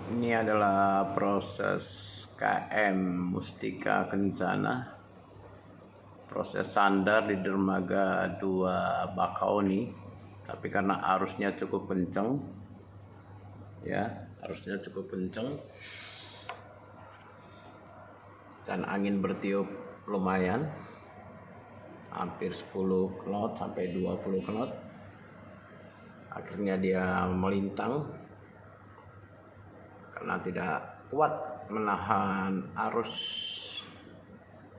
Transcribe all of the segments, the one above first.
Ini adalah proses KM Mustika Kencana, proses sandar di dermaga 2 Bakauni. Tapi karena arusnya cukup kenceng, dan angin bertiup lumayan, hampir 10 knot sampai 20 knot. Akhirnya dia melintang karena tidak kuat menahan arus.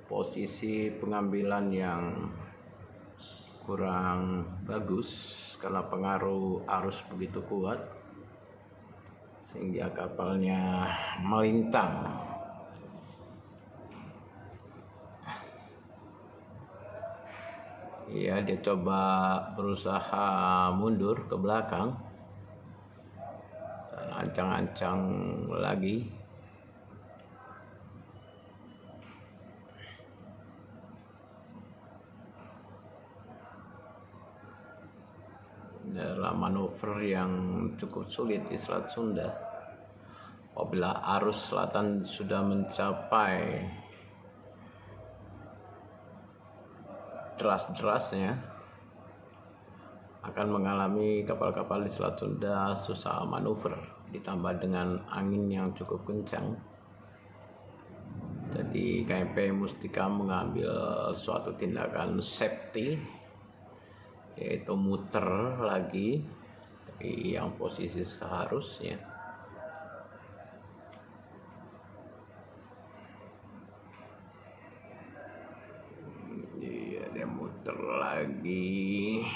Posisi pengambilan yang kurang bagus karena pengaruh arus begitu kuat sehingga kapalnya melintang. Ya, dia coba berusaha mundur ke belakang dan ancang-ancang lagi. Dalam manuver yang cukup sulit di Selat Sunda, apabila arus selatan sudah mencapai deras-derasnya, akan mengalami kapal-kapal di Selat Sunda susah manuver, ditambah dengan angin yang cukup kencang. Jadi KMP Mustika mengambil suatu tindakan safety, yaitu muter lagi, tapi yang posisi seharusnya. Iya, dia muter lagi.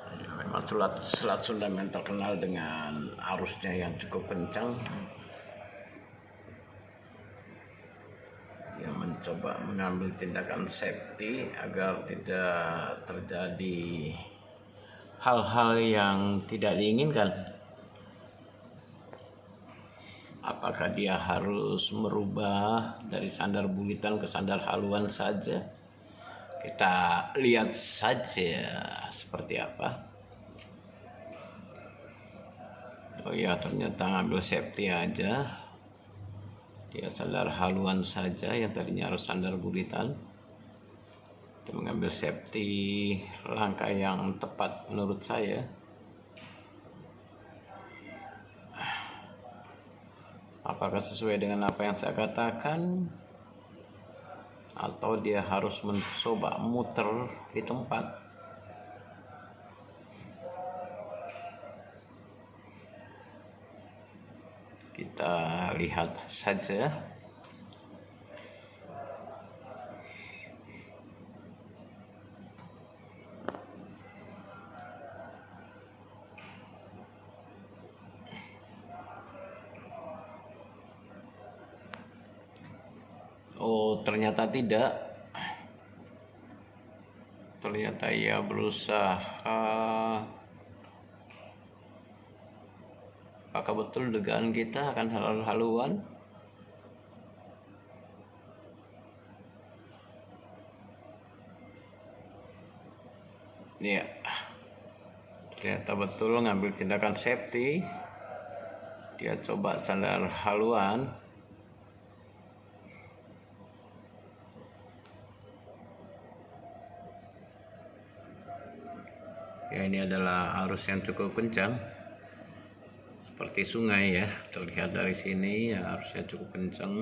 Ya, memang Selat Sunda terkenal dengan arusnya yang cukup kencang. Dia mencoba mengambil tindakan safety agar tidak terjadi hal-hal yang tidak diinginkan. Apakah dia harus merubah dari sandar bulitan ke sandar haluan saja? Kita lihat saja seperti apa. Oh ya, ternyata ngambil safety aja. Dia sandar haluan saja, yang tadinya harus sandar bulitan. Dia mengambil safety, langkah yang tepat menurut saya. Apakah sesuai dengan apa yang saya katakan, atau dia harus mencoba muter di tempat? Kita lihat saja. Oh, ternyata tidak. Ternyata ia berusaha. Apakah betul dugaan kita akan haluan? Iya, ternyata betul ngambil tindakan safety. Dia coba sandar haluan. Ya, ini adalah arus yang cukup kencang, seperti sungai ya, terlihat dari sini ya, arusnya cukup kencang.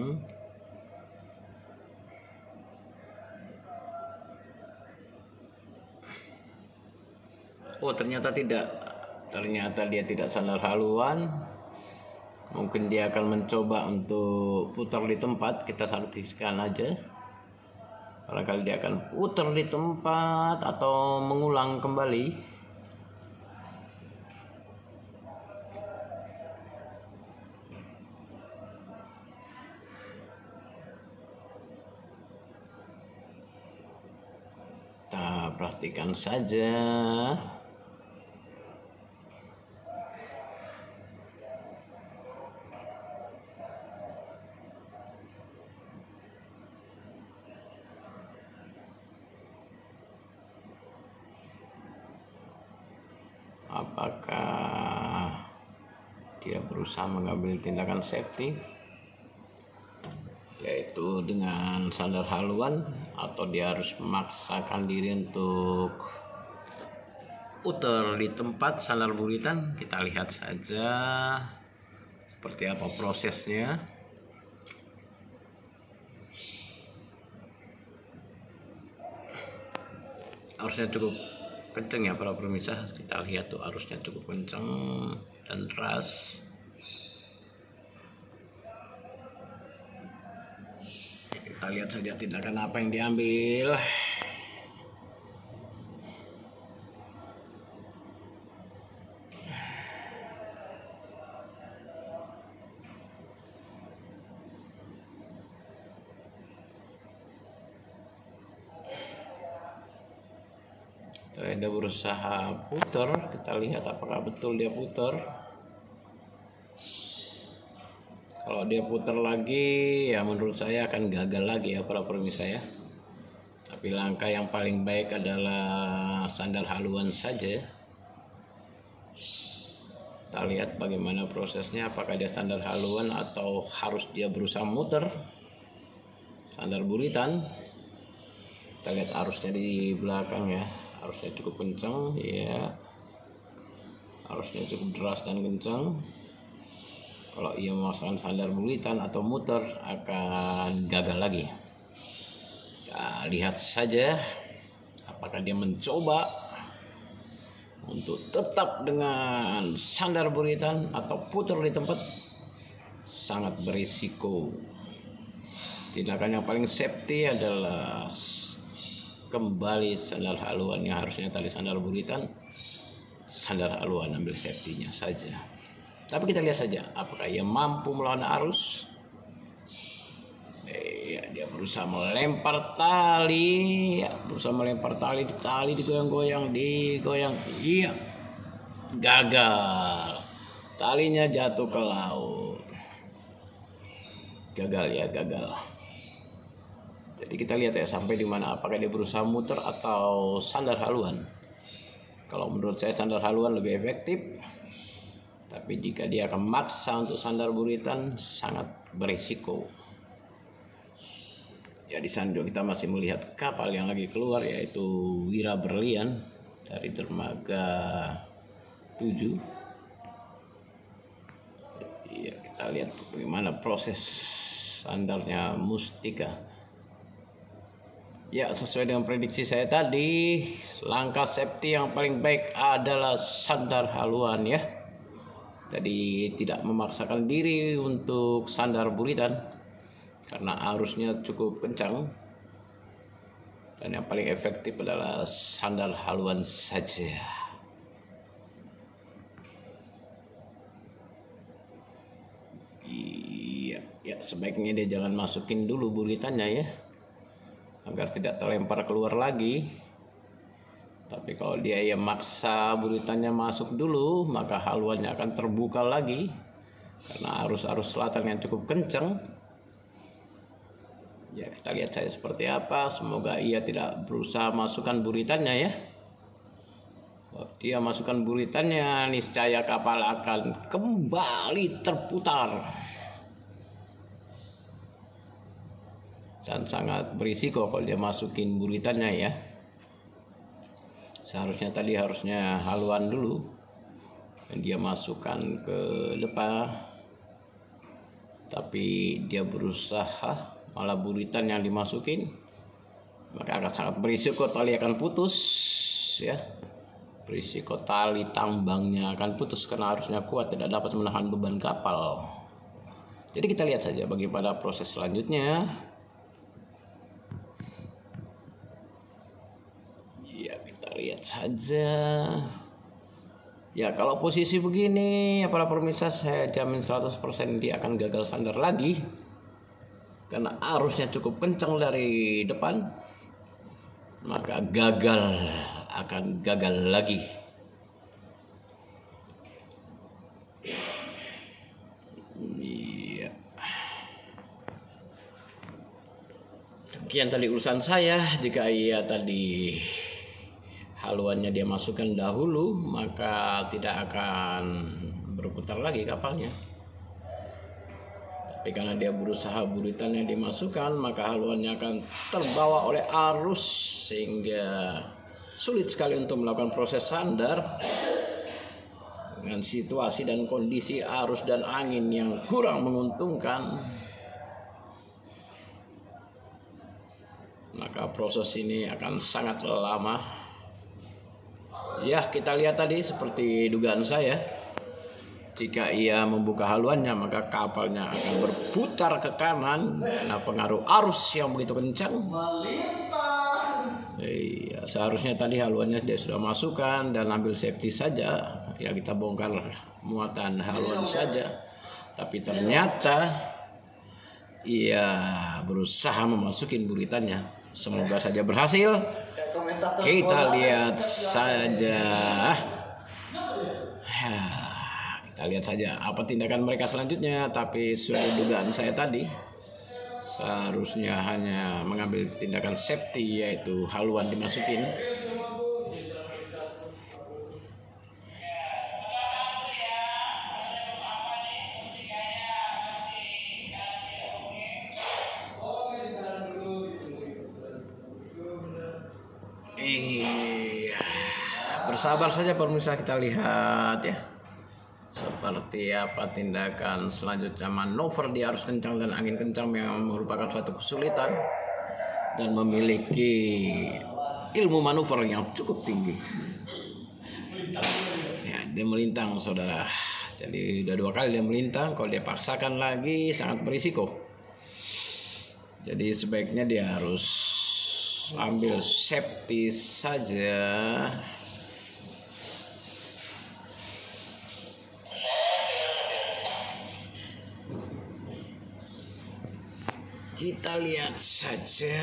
Oh, ternyata tidak. Ternyata dia tidak sandar haluan. Mungkin dia akan mencoba untuk putar di tempat. Kita saksikan aja. Barangkali dia akan putar di tempat atau mengulang kembali. Kita perhatikan saja. apakah dia berusaha mengambil tindakan safety, yaitu dengan sandar haluan, atau dia harus memaksakan diri untuk putar di tempat sandar buritan. Kita lihat saja seperti apa prosesnya. Arusnya cukup kenceng ya para pemirsa, kita lihat tuh arusnya cukup kenceng dan deras. Kita lihat saja tindakan apa yang diambil. Dia berusaha putar, kita lihat apakah betul dia putar. Kalau dia putar lagi, ya menurut saya akan gagal lagi ya para pemirsa ya. Tapi langkah yang paling baik adalah sandar haluan saja. Kita lihat bagaimana prosesnya, apakah dia sandar haluan atau harus dia berusaha muter sandar buritan. Kita lihat arusnya di belakang ya, arusnya cukup kencang ya, arusnya cukup deras dan kencang. Kalau ia memasukkan sandar buritan atau muter akan gagal lagi. Kita lihat saja apakah dia mencoba untuk tetap dengan sandar buritan atau putar di tempat. Sangat berisiko. Tindakan yang paling safety adalah kembali sandar haluan, yang harusnya tali sandar buritan, sandar haluan ambil safety-nya saja. Tapi kita lihat saja apakah ia mampu melawan arus. Dia berusaha melempar tali, tali digoyang-goyang, iya, gagal. Talinya jatuh ke laut. Gagal. Jadi kita lihat ya sampai di mana, apakah dia berusaha muter atau sandar haluan. Kalau menurut saya sandar haluan lebih efektif. Tapi jika dia akan maksa untuk sandar buritan, sangat berisiko. Ya di sana kita masih melihat kapal yang lagi keluar, yaitu Wira Berlian dari dermaga 7. Ya, kita lihat bagaimana proses sandarnya Mustika. Ya, sesuai dengan prediksi saya tadi, langkah safety yang paling baik adalah sandar haluan ya. Jadi tidak memaksakan diri untuk sandar buritan karena arusnya cukup kencang. Dan yang paling efektif adalah sandar haluan saja. Iya, ya sebaiknya dia jangan masukin dulu buritannya ya, agar tidak terlempar keluar lagi. Tapi kalau dia yang maksa buritannya masuk dulu, maka haluannya akan terbuka lagi karena arus-arus selatan yang cukup kencang. Ya kita lihat saja seperti apa. Semoga ia tidak berusaha masukkan buritannya ya. Kalau dia masukkan buritannya, niscaya kapal akan kembali terputar dan sangat berisiko kalau dia masukin buritannya ya. Seharusnya tadi haluan dulu dan dia masukkan ke depan, tapi dia berusaha malah buritan yang dimasukin, maka akan sangat berisiko tali akan putus ya. Berisiko tali tambangnya akan putus karena arusnya kuat, tidak dapat menahan beban kapal. Jadi kita lihat saja bagaimana proses selanjutnya. Lihat saja ya, kalau posisi begini ya para pemirsa, saya jamin 100% dia akan gagal sandar lagi karena arusnya cukup kencang dari depan, maka akan gagal lagi. Iya. Sekian tadi urusan saya. Jika ia tadi haluannya dia masukkan dahulu, maka tidak akan berputar lagi kapalnya. Tapi karena dia berusaha buritannya dimasukkan, maka haluannya akan terbawa oleh arus sehingga sulit sekali untuk melakukan proses sandar dengan situasi dan kondisi arus dan angin yang kurang menguntungkan. Maka proses ini akan sangat lama. Ya, kita lihat tadi seperti dugaan saya. Jika ia membuka haluannya, maka kapalnya akan berputar ke kanan karena pengaruh arus yang begitu kencang. Iya, seharusnya tadi haluannya dia sudah masukkan dan ambil safety saja. Ya, kita bongkar muatan haluan saja. Tapi ternyata ia berusaha memasukin buritannya. Semoga saja berhasil. Kita lihat saja. Kita lihat saja apa tindakan mereka selanjutnya. Tapi sudah dugaan saya tadi, seharusnya hanya mengambil tindakan safety, yaitu haluan dimasukin. Iya, bersabar saja pemirsa, kita lihat ya seperti apa tindakan selanjutnya. Manuver di arus kencang dan angin kencang yang merupakan suatu kesulitan dan memiliki ilmu manuver yang cukup tinggi. Ya, dia melintang saudara. Jadi udah 2 kali dia melintang. Kalau dia paksakan lagi sangat berisiko. Jadi sebaiknya dia harus ambil safety saja. Kita lihat saja.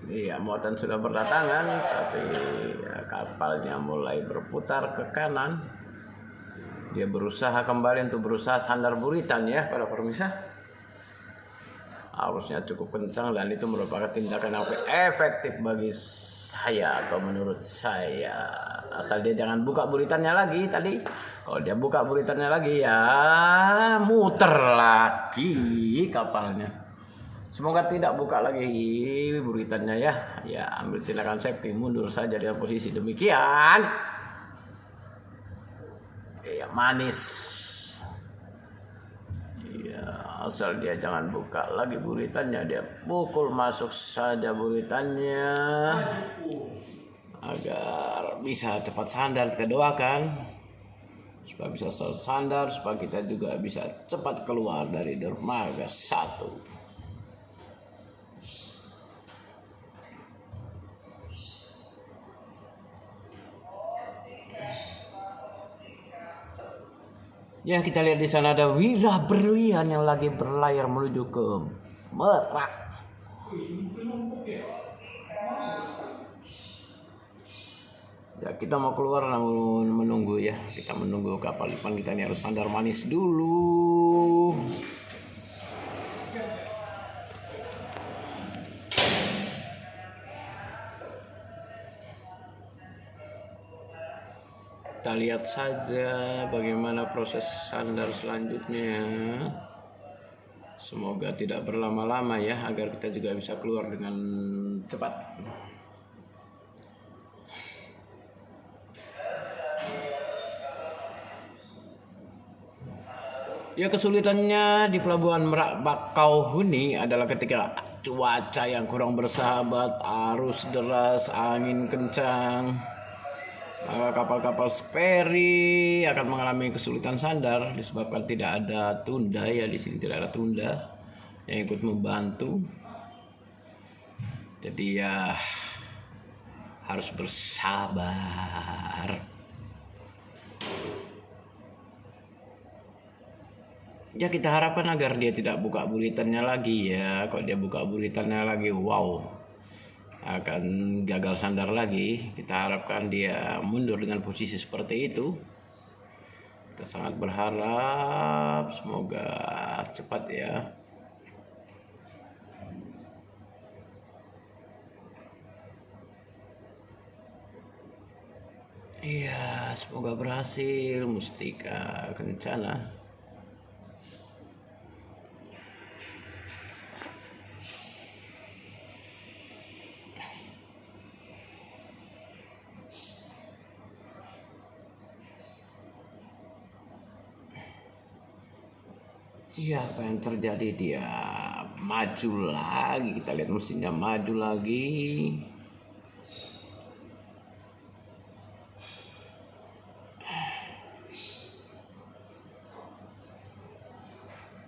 Iya, muatan sudah berdatangan, tapi ya, kapalnya mulai berputar ke kanan. Dia berusaha kembali untuk berusaha sandar buritan ya para pemirsa. Arusnya cukup kencang dan itu merupakan tindakan yang efektif bagi saya atau menurut saya. Asal dia jangan buka buritannya lagi tadi. Kalau dia buka buritannya lagi ya muter lagi kapalnya. Semoga tidak buka lagi buritannya ya. Ya, ambil tindakan safety, mundur saja dari posisi demikian. Ya, manis. Ya, asal dia jangan buka lagi buritannya, dia pukul masuk saja buritannya agar bisa cepat sandar. Kita doakan supaya bisa sandar, supaya kita juga bisa cepat keluar dari dermaga 1. Ya, kita lihat di sana ada Wira Berlian yang lagi berlayar menuju ke Merak. Ya, kita mau keluar namun menunggu ya. Kita menunggu kapal depan kita ini harus sandar manis dulu. Kita lihat saja bagaimana proses sandar selanjutnya. Semoga tidak berlama-lama ya, agar kita juga bisa keluar dengan cepat. Ya, kesulitannya di pelabuhan Merak Bakauheni adalah ketika cuaca yang kurang bersahabat, arus deras, angin kencang. Maka kapal-kapal Sperry akan mengalami kesulitan sandar disebabkan tidak ada tunda ya, di sini tidak ada tunda yang ikut membantu. Jadi ya harus bersabar. Ya, kita harapkan agar dia tidak buka buritannya lagi ya. Kalau dia buka buritannya lagi, wow, akan gagal sandar lagi. Kita harapkan dia mundur dengan posisi seperti itu. Kita sangat berharap semoga cepat ya. Iya, semoga berhasil Mustika Kencana. Iya, apa yang terjadi, dia maju lagi. Kita lihat mesinnya maju lagi.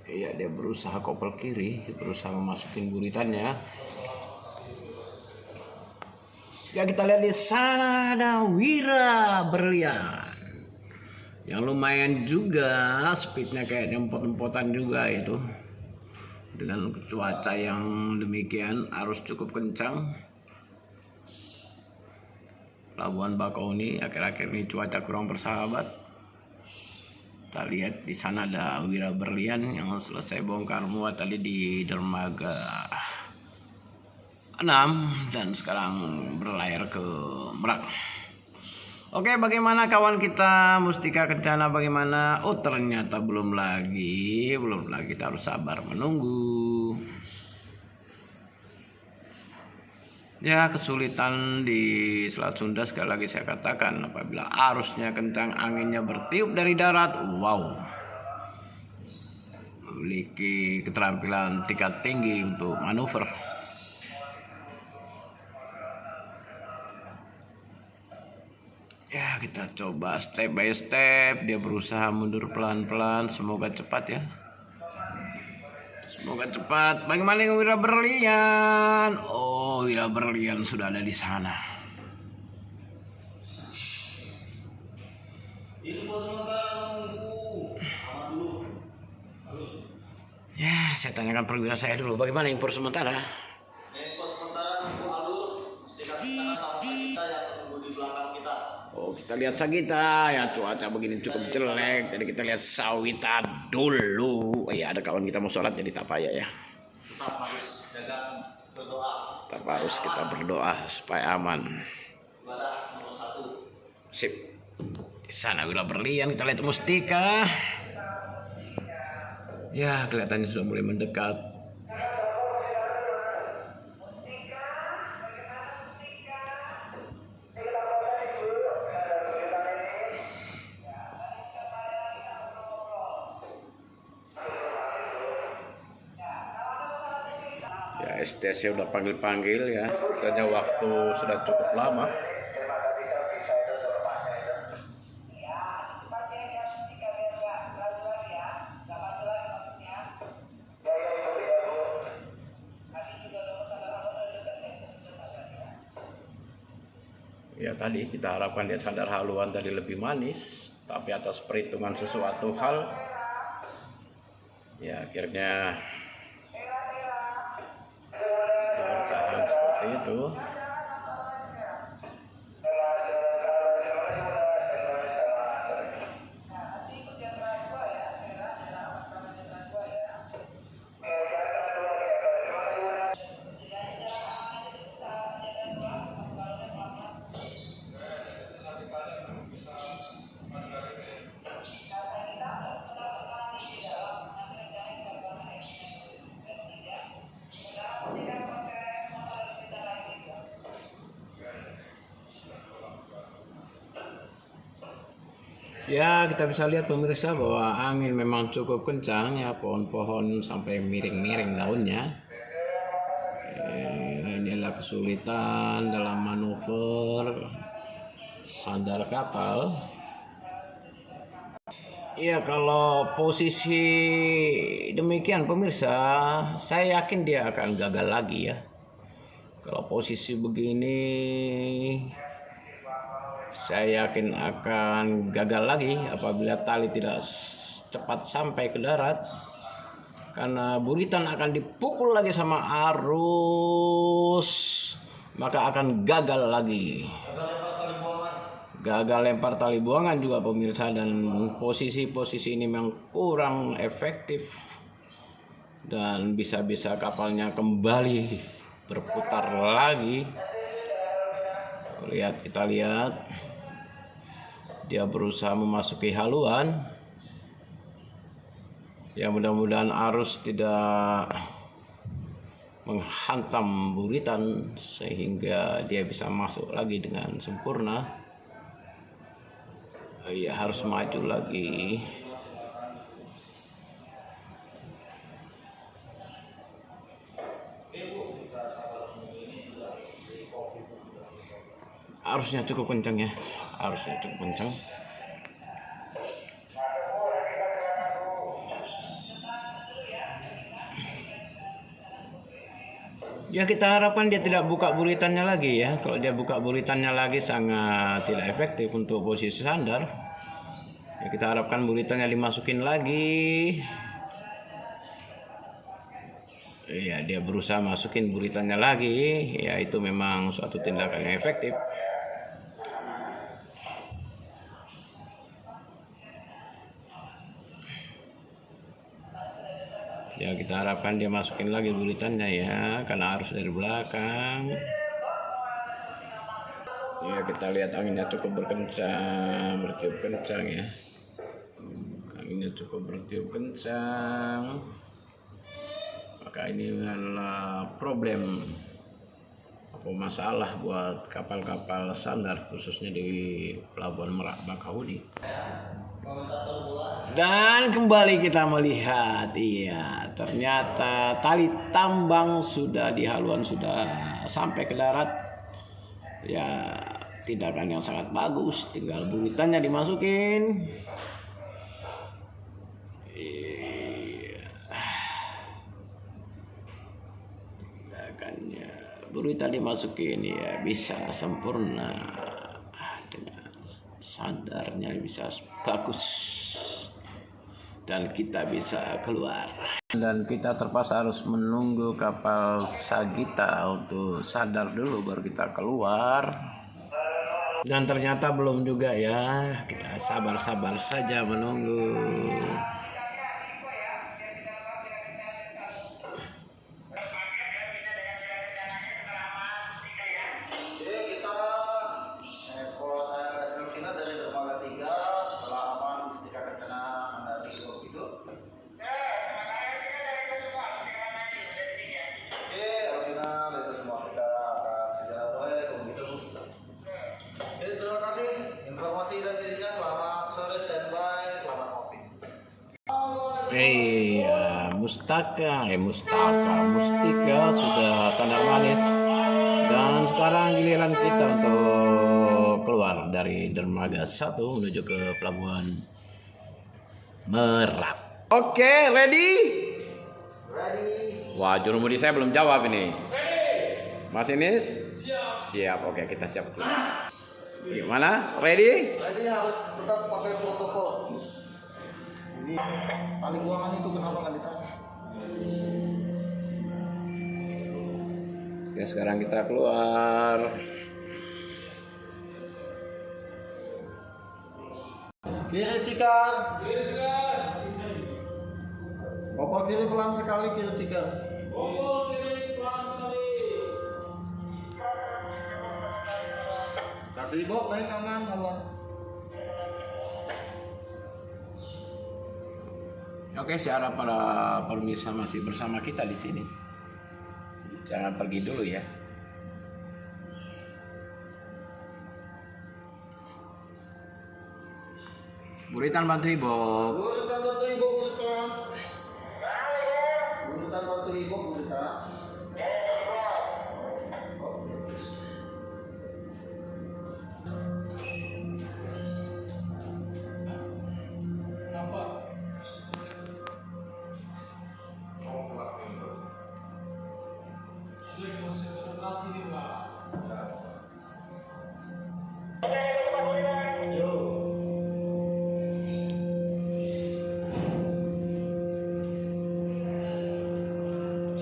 Iya, dia berusaha kopel kiri, berusaha memasukin buritannya. Ya, kita lihat di sana ada Wira Berlian yang lumayan juga, speednya kayak empot-empotan juga itu. Dengan cuaca yang demikian, arus cukup kencang. Pelabuhan Bakauheni akhir-akhir ini cuaca kurang bersahabat. Kita lihat di sana ada Wira Berlian yang selesai bongkar muat tadi di dermaga 6 dan sekarang berlayar ke Merak. Oke, bagaimana kawan kita Mustika Kencana, bagaimana? Oh, ternyata belum lagi, kita harus sabar menunggu. Ya, kesulitan di Selat Sunda sekali lagi saya katakan, apabila arusnya kencang, anginnya bertiup dari darat, wow, memiliki keterampilan tingkat tinggi untuk manuver. Ya, kita coba step by step. Dia berusaha mundur pelan-pelan. Semoga cepat ya. Semoga cepat. Bagaimana dengan Wira Berlian? Oh, Wira Berlian sudah ada di sana. Info sementara menunggu. Dulu. Ya, saya tanyakan perwira saya dulu. Bagaimana info sementara? Info sementara menunggu alur. Mustika Kencana sama kita yang menunggu di belakang kita. Oh, kita lihat Sagita ya, cuaca begini cukup jelek, jadi kita lihat Sawita dulu. Ya, ada kawan kita mau sholat jadi tak payah ya. Tetap harus jaga berdoa. Tetap harus kita berdoa supaya aman. Ibadah nomor 1. Sip. Di sana Wira Berlian, kita lihat Mustika. Ya, kelihatannya sudah mulai mendekat. Ya, STC udah panggil-panggil ya, katanya waktu sudah cukup lama. Ya, tadi kita harapkan dia sadar haluan tadi lebih manis, tapi atas perhitungan sesuatu hal, ya akhirnya bertahan seperti itu. Ya, kita bisa lihat pemirsa bahwa angin memang cukup kencang ya, pohon-pohon sampai miring-miring daunnya. Inilah kesulitan dalam manuver sandar kapal. Ya, kalau posisi demikian pemirsa, saya yakin dia akan gagal lagi ya. Kalau posisi begini, saya yakin akan gagal lagi apabila tali tidak cepat sampai ke darat, karena buritan akan dipukul lagi sama arus, maka akan gagal lagi. gagal lempar tali buangan juga pemirsa, dan posisi-posisi ini memang kurang efektif dan bisa-bisa kapalnya kembali berputar lagi. Kita lihat dia berusaha memasuki haluan. Ya, mudah-mudahan arus tidak menghantam buritan sehingga dia bisa masuk lagi dengan sempurna. Ya, harus maju lagi. Arusnya cukup kencang ya, arusnya cukup kencang. Ya, kita harapkan dia tidak buka buritannya lagi ya. Kalau dia buka buritannya lagi sangat tidak efektif untuk posisi sandar. Ya, kita harapkan buritannya dimasukin lagi. Ya, dia berusaha masukin buritannya lagi. Ya, itu memang suatu tindakan yang efektif. Ya, kita harapkan dia masukin lagi buritannya ya, karena harus dari belakang. Ya, kita lihat anginnya cukup bertiup kencang ya. Anginnya cukup bertiup kencang. Maka ini adalah problem atau masalah buat kapal-kapal sandar, khususnya di Pelabuhan Merak Bakahuni. Dan kembali kita melihat, iya, ternyata tali tambang sudah di haluan, sudah sampai ke darat. Ya, tindakan yang sangat bagus, tinggal buritannya dimasukin. Iya. Tindakannya buritan dimasukin ya bisa sempurna, dengan sandarnya bisa bagus, dan kita bisa keluar. Dan kita terpaksa harus menunggu kapal Sagita untuk sadar dulu baru kita keluar. Dan ternyata belum juga ya. Kita sabar-sabar saja menunggu. Mustika sudah sandar manis, dan sekarang giliran kita untuk keluar dari dermaga 1 menuju ke Pelabuhan Merak. Oke, ready? Wah, jurumudi saya belum jawab ini. Masinis? Siap. Oke, kita siap. Gimana? Ready? Ready, harus tetap pakai protokol. Ini tali buangan itu kenapa nggak ditarik? Oke, sekarang kita keluar. Kiri cikar. Bapak kiri pelan sekali, kiri cikar. Kasih bok, naik kanan kawan. Oke, saya harap para pemirsa masih bersama kita di sini. Jangan pergi dulu ya. Buritan bantu ibu. Buritan bantu ibu, buritan. Buritan bantu ibu, buritan.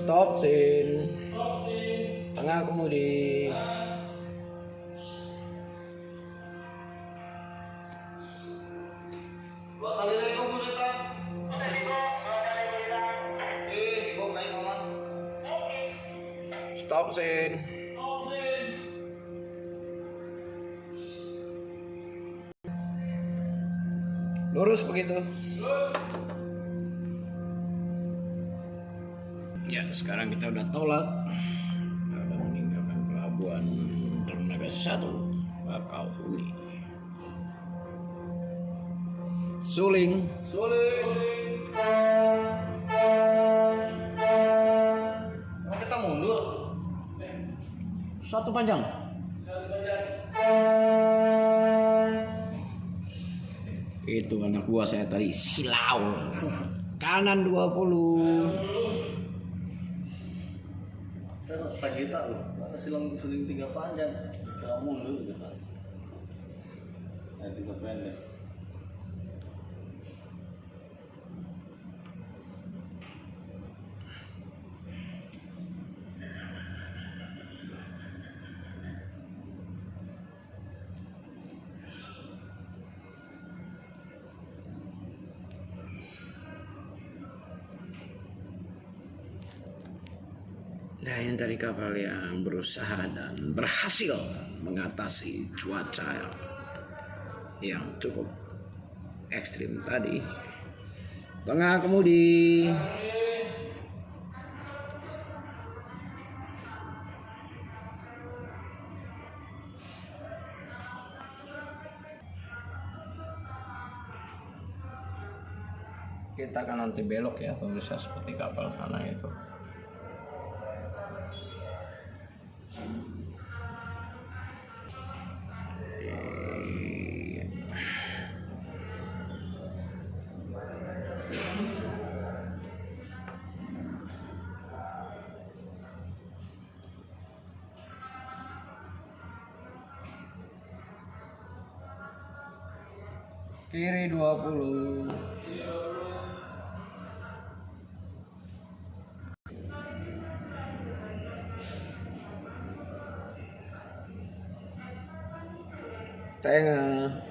Stop scene. Tengah kemudi. Stop Sin. Lurus begitu. Ya, sekarang kita udah tolak. Kita udah meninggalkan pelabuhan Dermaga 1 Bakauheni. Suling. Emang kita mundur. Satu panjang. Itu anak buah saya tadi silau. Kanan 20. Kita sakita loh. Karena silang 3 panjang. Kita mundur gitu. Nah, 3 pendek. Nah, ini tadi kapal yang berusaha dan berhasil mengatasi cuaca yang cukup ekstrim tadi. Tengah kemudi. Kita akan nanti belok ya pemirsa, seperti kapal sana itu. Kiri 20. Tengah.